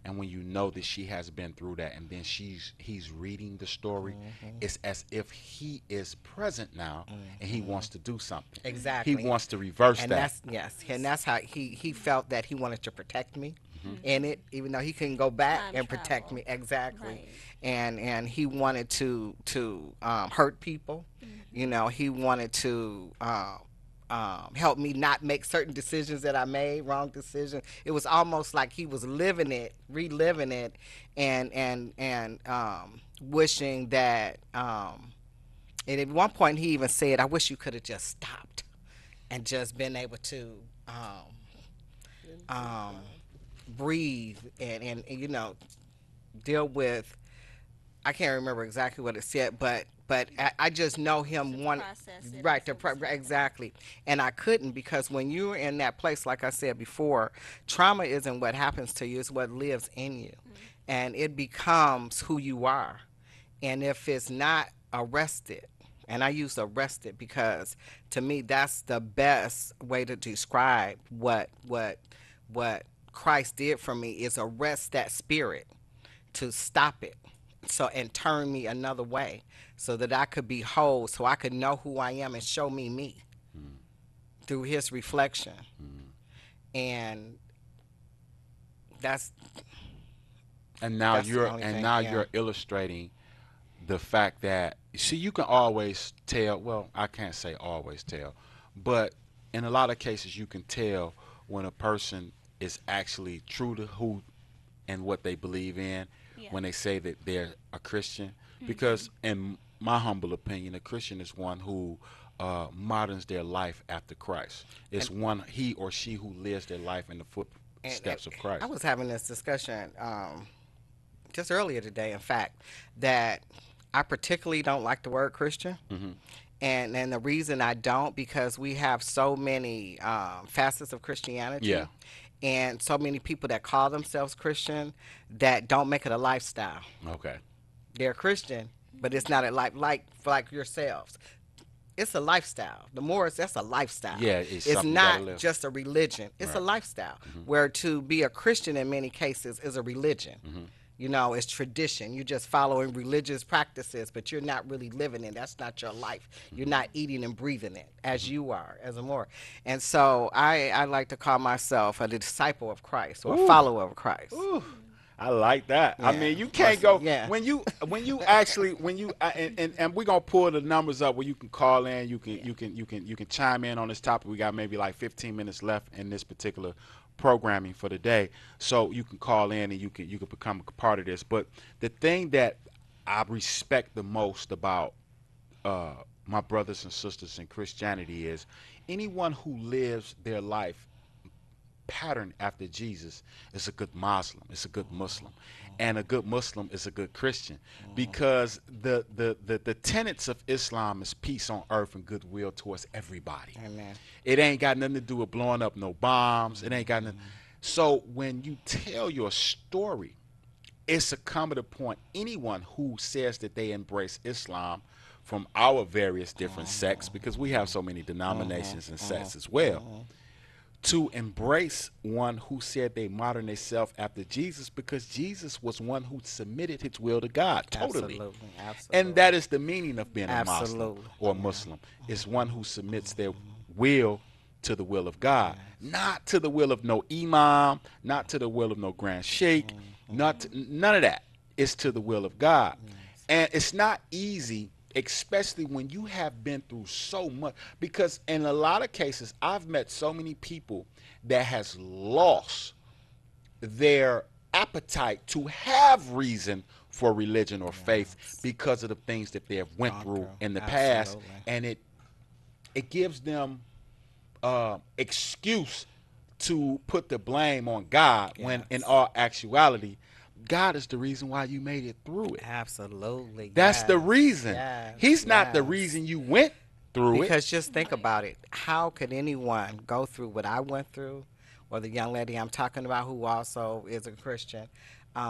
and when you know that she has been through that, and then he's reading the story, it's as if he is present now, and he wants to do something. Exactly. He wants to reverse And that. that's how he felt that he wanted to protect me in it, even though he couldn't go back Time and protect travel. me. Exactly. Right. And he wanted to hurt people. He wanted to help me not make certain decisions that I made, wrong decisions. It was almost like he was living it, reliving it, and wishing that. And at one point, he even said, "I wish you could have just stopped and just been able to breathe and deal with." I can't remember exactly what it said, but I just know him To one process it right or to something. exactly, and I couldn't, because when you're in that place, like I said before, trauma isn't what happens to you; it's what lives in you, and it becomes who you are. And if it's not arrested, and I use arrested because to me that's the best way to describe what Christ did for me, is arrest that spirit to stop it, so and turn me another way so that I could be whole, so I could know who I am and show me through his reflection. And that's And now That's the you're only and thing, now yeah. you're illustrating the fact that, see, you can always tell. Well, I can't say always tell, but in a lot of cases you can tell when a person is actually true to who and what they believe in Yeah. when they say that they're a Christian. Because in my humble opinion, a Christian is one who moderns their life after Christ. It's one, he or she, who lives their life in the footsteps of Christ. I was having this discussion just earlier today, in fact, that I particularly don't like the word Christian. And the reason I don't, because we have so many facets of Christianity. Yeah. And so many people that call themselves Christian that don't make it a lifestyle. Okay. They're Christian, but it's not a life like yourselves. It's a lifestyle. The Moors, that's a lifestyle. Yeah, it's it's something you gotta not live. just a religion. It's a lifestyle. Where to be a Christian in many cases is a religion. It's tradition. You're just following religious practices, but you're not really living it. That's not your life. You're not eating and breathing it as you are, as a Moor. And so I like to call myself a disciple of Christ, or a follower of Christ. I like that. I Yeah. mean, you can't go Yeah. when you actually and we're gonna pull the numbers up where you can call in. You can chime in on this topic. We got maybe like 15 minutes left in this particular programming for the day, so you can call in and you can become a part of this. But the thing that I respect the most about my brothers and sisters in Christianity is anyone who lives their life pattern after Jesus is a good Muslim. It's a good Muslim, and a good Muslim is a good Christian, because the tenets of Islam is peace on earth and goodwill towards everybody. Amen. It ain't got nothing to do with blowing up no bombs. It ain't got nothing. So when you tell your story, it's incumbent upon anyone who says that they embrace Islam from our various different sects, because we have so many denominations and sects as well, to embrace one who said they modern themselves after Jesus, because Jesus was one who submitted his will to God totally. Absolutely. And that is the meaning of being a Muslim Absolutely. or a Muslim. It's one who submits their will to the will of God, not to the will of no imam, not to the will of no grand sheikh, none of that. It's to the will of God. And it's not easy, especially when you have been through so much, because in a lot of cases I've met so many people that has lost their appetite to have reason for religion or faith because of the things that they have went through in the past, and it gives them excuse to put the blame on God when in all actuality God is the reason why you made it through it. Absolutely. That's the reason. Yes, He's not the yes. reason you went through it. Because just think about it. How could anyone go through what I went through, or the young lady I'm talking about who also is a Christian,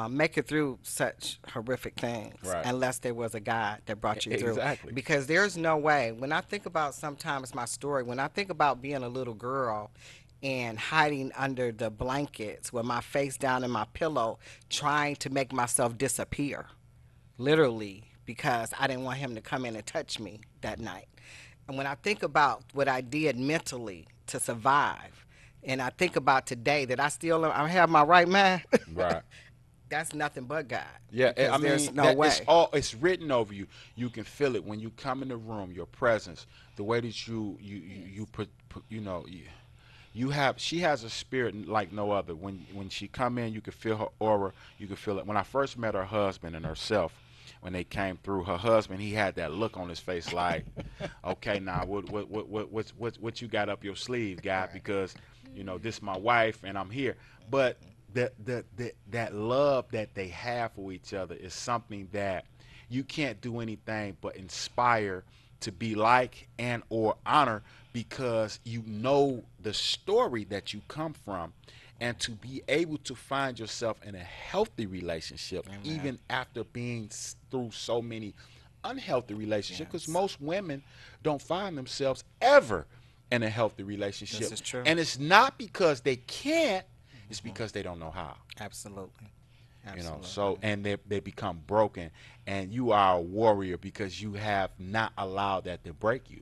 make it through such horrific things Right. unless there was a God that brought you through? Exactly. Because there's no way. When I think about sometimes my story, when I think about being a little girl and hiding under the blankets with my face down in my pillow, trying to make myself disappear, literally, because I didn't want him to come in and touch me that night. And when I think about what I did mentally to survive, and I think about today that I have my right mind, Right. that's nothing but God. Yeah, Because I mean, there's no way. it's written over you. You can feel it when you come in the room. Your presence, the way that she has a spirit like no other. When she come in, you can feel her aura. You can feel it. When I first met her husband and herself, when they came through, her husband, he had that look on his face like, okay, now what you got up your sleeve, guy? Because this my wife and I'm here. But that love that they have for each other is something that you can't do anything but inspire to be like and or honor, because you know the story that you come from, and to be able to find yourself in a healthy relationship even after being through so many unhealthy relationships, because most women don't find themselves ever in a healthy relationship. This is true. And it's not because they can't, it's because they don't know how. Absolutely. So and they become broken, and you are a warrior because you have not allowed that to break you.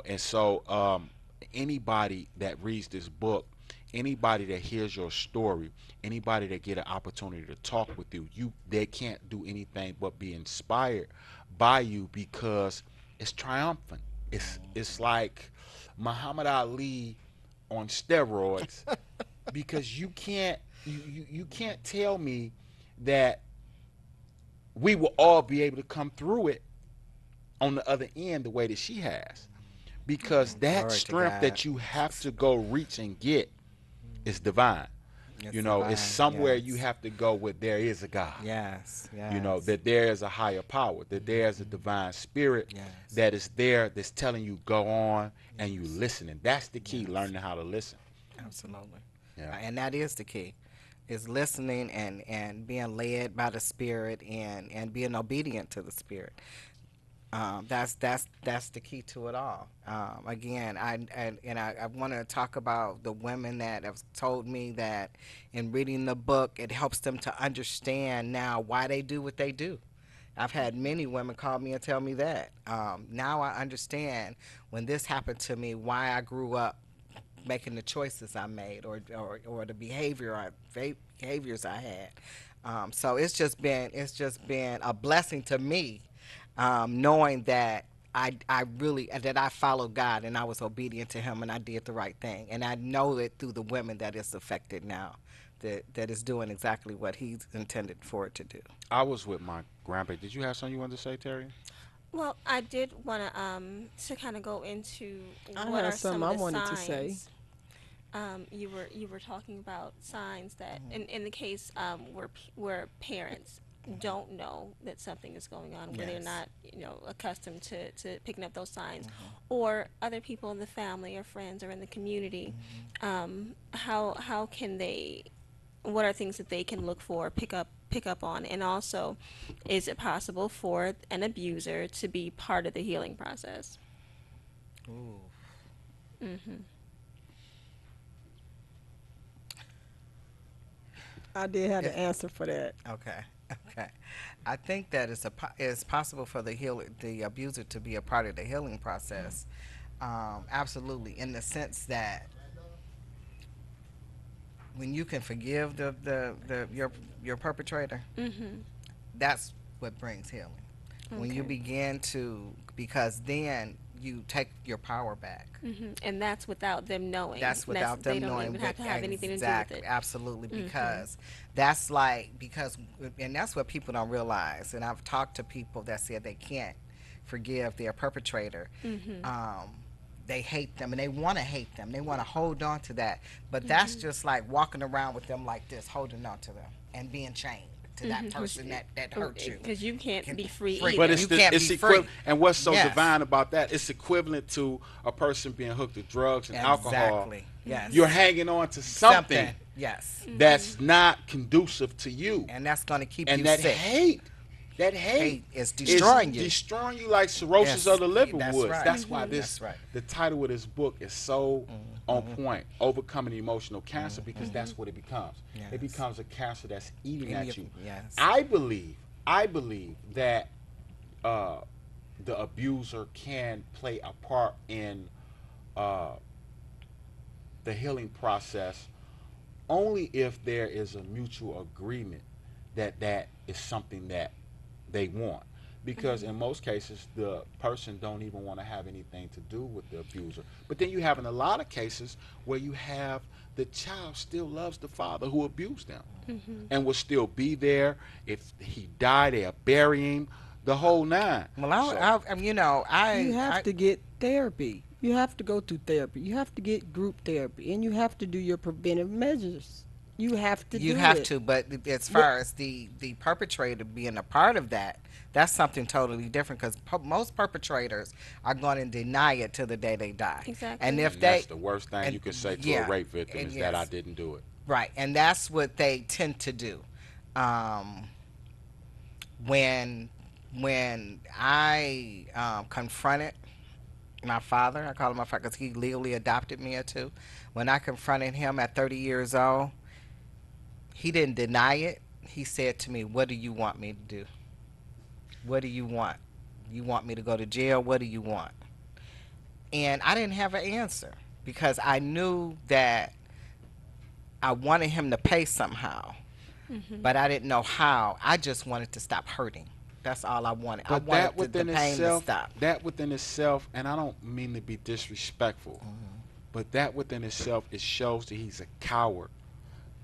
And so anybody that reads this book, anybody that hears your story, anybody that get an opportunity to talk with you, they can't do anything but be inspired by you, because it's triumphant. It's like Muhammad Ali on steroids, because you can't tell me that we will all be able to come through it on the other end the way that she has, because that Glory to strength God. that you have to go reach and get is divine. Divine, it's somewhere yes. you have to go where there is a God. Yes. That there is a higher power, that there is a divine spirit that is there, that's telling you go on, and you listening. That's the key, learning how to listen. Absolutely. Yeah. And that is the key, is listening and being led by the Spirit and being obedient to the Spirit. That's the key to it all. Again, I want to talk about the women that have told me that in reading the book, it helps them to understand now why they do what they do. I've had many women call me and tell me that. Now I understand when this happened to me, why I grew up making the choices I made, or the behaviors I had. So it's just been a blessing to me, knowing that I followed God and I was obedient to Him and I did the right thing. And I know it through the women that it's affected now, that is doing exactly what He's intended for it to do. I was with my grandpa. Did you have something you wanted to say, Terry? Well, I did want to kind of go into I what had are some something I of the wanted signs. to say. You were talking about signs that, in the case where parents don't know that something is going on, where they're Yes. not accustomed to picking up those signs, or other people in the family or friends or in the community. How can they? What are things that they can look for, pick up on, and also, is it possible for an abuser to be part of the healing process? Ooh. I did have an answer for that. Okay. I think that it's possible for the abuser to be a part of the healing process. Absolutely, in the sense that when you can forgive your perpetrator, that's what brings healing. When you Okay. begin to, because then you take your power back. And that's without them knowing. That's without They them don't knowing. even have to have anything to do with Exactly, it. absolutely, because that's like, because, and that's what people don't realize. And I've talked to people that said they can't forgive their perpetrator. They hate them, and they want to hate them. They want to hold on to that. But that's just like walking around with them like this, holding on to them, and being chained to that person that hurt you. Because you can't Can be be free free. either. But You can't it's be equivalent. free. And what's so Yes. divine about that? It's equivalent to a person being hooked to drugs and alcohol. Exactly. Yes. You're hanging on to something Yes. that's not conducive to you, And that's going to keep and you that sick. hate Hate is destroying you. destroying you like cirrhosis Yes, of the liver that's would. right. That's why That's right. the title of this book is so on point, overcoming emotional cancer, because that's what it becomes. Yes. It becomes a cancer that's eating at you. Yes. I believe that the abuser can play a part in the healing process only if there is a mutual agreement that that is something that they want. Because in most cases, the person don't even want to have anything to do with the abuser. But then you have in a lot of cases where you have the child still loves the father who abused them and will still be there. If he died, they'll bury him, the whole nine. Well, You have to get therapy. You have to go through therapy. You have to get group therapy, and you have to do your preventive measures. You have to. You do have it. to, but as far as the perpetrator being a part of that, that's something totally different, because most perpetrators are going to deny it till the day they die. Exactly. And if And they, that's the worst thing and- you could say to yeah, a rape victim and is that I yes. didn't do it. right, and that's what they tend to do. When I confronted my father, I call him my father because he legally adopted me at 2. When I confronted him at 30 years old, he didn't deny it. He said to me, "What do you want me to do? What do you want? You want me to go to jail? What do you want?" And I didn't have an answer, because I knew that I wanted him to pay somehow, but I didn't know how. I just wanted to stop hurting. That's all I wanted. I But wanted that within the pain itself, to stop. that within itself, and I don't mean to be disrespectful, but that within itself, it shows that he's a coward,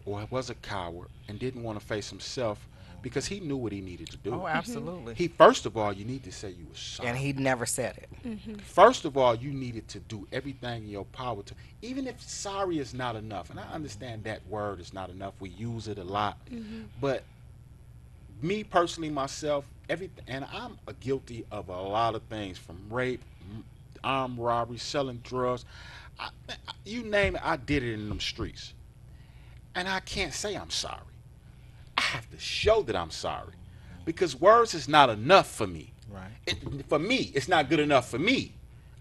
or was a coward, and didn't want to face himself because he knew what he needed to do. Oh, absolutely. He first of all, you need to say you were sorry. And he never said it. First of all, you needed to do everything in your power to, even if sorry is not enough, and I understand that word is not enough. We use it a lot, but me personally, myself, everything, and I'm guilty of a lot of things, from rape, armed robbery, selling drugs. You name it, I did it in them streets, and I can't say I'm sorry. I have to show that I'm sorry, because words is not enough for me. Right. For me, it's not good enough for me.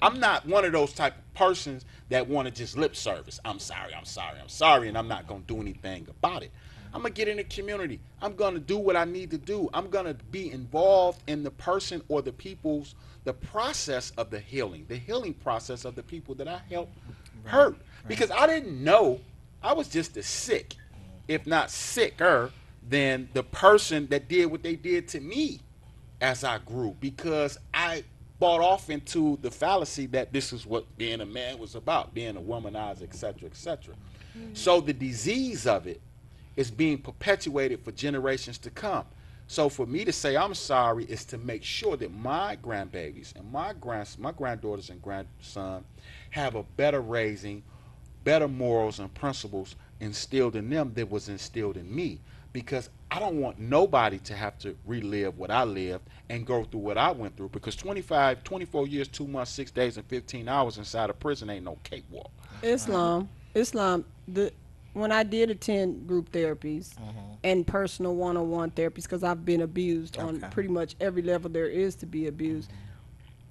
I'm not one of those type of persons that want to just lip service. I'm sorry, I'm sorry, I'm sorry, and I'm not going to do anything about it. I'm going to get in the community. I'm going to do what I need to do. I'm going to be involved in the person or the people's, the process of the healing process of the people that I helped hurt. Because I didn't know. I was just as sick, if not sicker, than the person that did what they did to me as I grew, because I bought off into the fallacy that this is what being a man was about, being a womanizer, etc., etc. So the disease of it is being perpetuated for generations to come. So for me to say I'm sorry is to make sure that my grandbabies and my granddaughters and grandson have a better raising, better morals and principles instilled in them that was instilled in me. Because I don't want nobody to have to relive what I lived and go through what I went through. Because 24 years, 2 months, 6 days, and 15 hours inside a prison ain't no cakewalk. Islam. When I did attend group therapies and personal one-on-one therapies, because I've been abused on Okay. pretty much every level there is to be abused.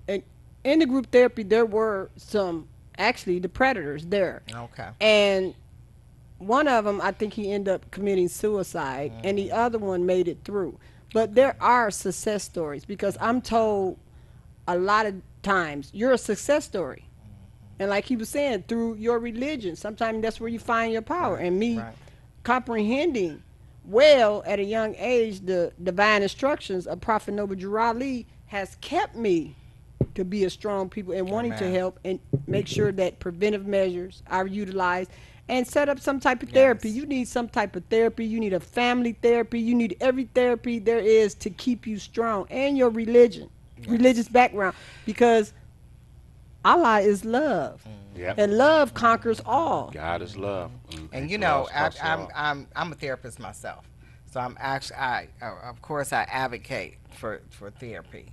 And in the group therapy, there were the predators there. Okay. And one of them, I think he ended up committing suicide, and the other one made it through. But there are success stories, because I'm told a lot of times, you're a success story. And like he was saying, through your religion, sometimes that's where you find your power. And me right. comprehending well at a young age the divine instructions of Prophet Noble Drew Ali has kept me to be a strong people and wanting to Amen. help and make sure that preventive measures are utilized and set up some type of therapy. Yes. You need some type of therapy. You need a family therapy. You need every therapy there is to keep you strong, and your religion, religious background, because Allah is love, Yep. and love conquers all. God is love. And you know, Love's also I'm a therapist myself, so I'm actually of course I advocate for therapy.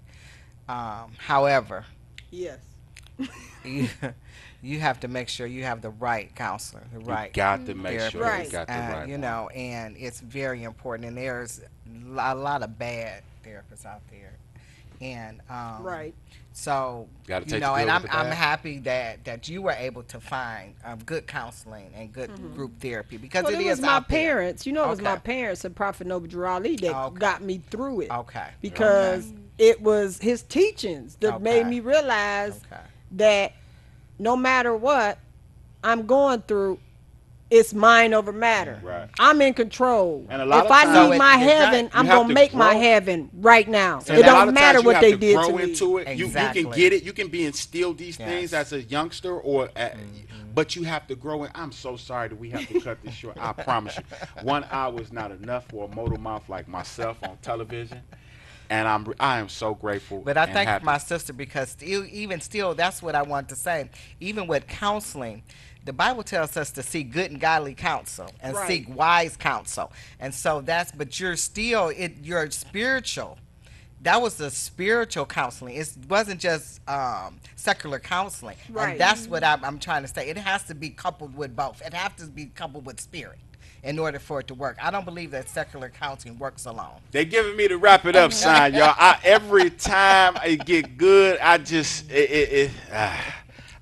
However, Yes. you, you have to make sure you have the right counselor, the right. got to make sure Right. you got the right You one. know, and it's very important. And there's a lot of bad therapists out there, and Right. So Gotta you take know, the and good I'm with the I'm bad. happy that you were able to find good counseling and good group therapy, because Well, it it is was my out there. parents. You know, it was my Okay. parents and Prophet Noble Drew Ali that Okay. got me through it. Okay. Because it was his teachings that Okay. made me realize Okay. that no matter what I'm going through, it's mind over matter. Right. I'm in control. And a lot if of I times- So need it- my you're right. heaven, You I'm have gonna to make my grow. heaven right now. And It a lot don't of matter times you what have they to did grow to me. into it. You can Exactly. get it. You can be instilled these things Yes. as a youngster, or but you have to grow in. I'm so sorry that we have to cut this short. I promise you, 1 hour is not enough for a motor mouth like myself on television. And I am so grateful. But I and thank happy. my sister, because even still, that's what I want to say. Even with counseling, the Bible tells us to seek good and godly counsel and Right. seek wise counsel. And so but you're still, you're spiritual. That was the spiritual counseling. It wasn't just secular counseling. Right. And that's what I'm trying to say. It has to be coupled with both. It has to be coupled with spirit in order for it to work. I don't believe that secular counseling works alone. They giving me the wrap it up sign, y'all. Every time it get good, I just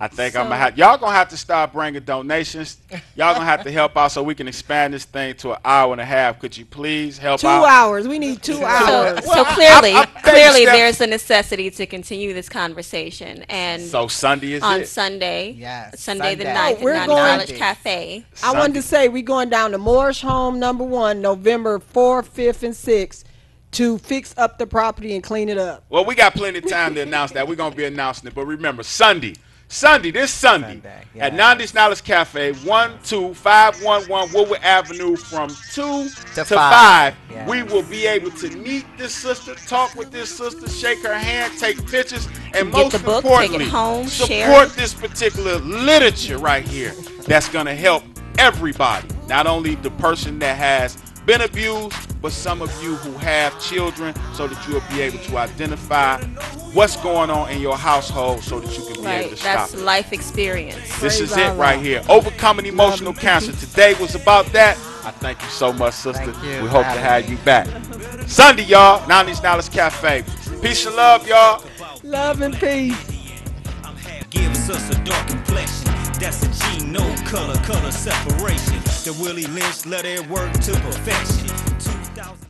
I think I'm gonna y'all gonna have to start bringing donations. Y'all gonna have to help out so we can expand this thing to an hour and a half. Could you please help 2 out? hours. We need 2 hours. So I- clearly, I baby clearly, steps. there's a necessity to continue this conversation. And So Sunday is on it? Sunday, Yes, Sunday the Sunday. 9th Oh, we're at going- Nine Knowledge Sunday. Cafe. I wanted to say we going down to Moorish Home #1, November 4th, 5th, and 6th to fix up the property and clean it up. Well, we got plenty of time to announce that. We're gonna be announcing it. But remember, this Sunday Sunday, at yes. 90s Knowledge Cafe, 12511 Woodward Avenue, from 2 to 5. Yes. We will be able to meet this sister, talk with this sister, shake her hand, take pictures, and Get most the book, take importantly, it home, share support it. this particular literature right here that's gonna help everybody, not only the person that has been abused, but some of you who have children, so that you'll be able to identify what's going on in your household, so that you can be able Right, to stop that's it. life experience. This is Praise it Allah. right here. Overcoming emotional cancer. Today was about that. I thank you so much, sister. Thank you We for hope to having have me. you back. Sunday, y'all, 90s Knowledge Cafe. Peace and love, y'all. Love and peace. Gives us a dark complexion. That's a gene, no color separation. The Willie Lynch let it work to perfection.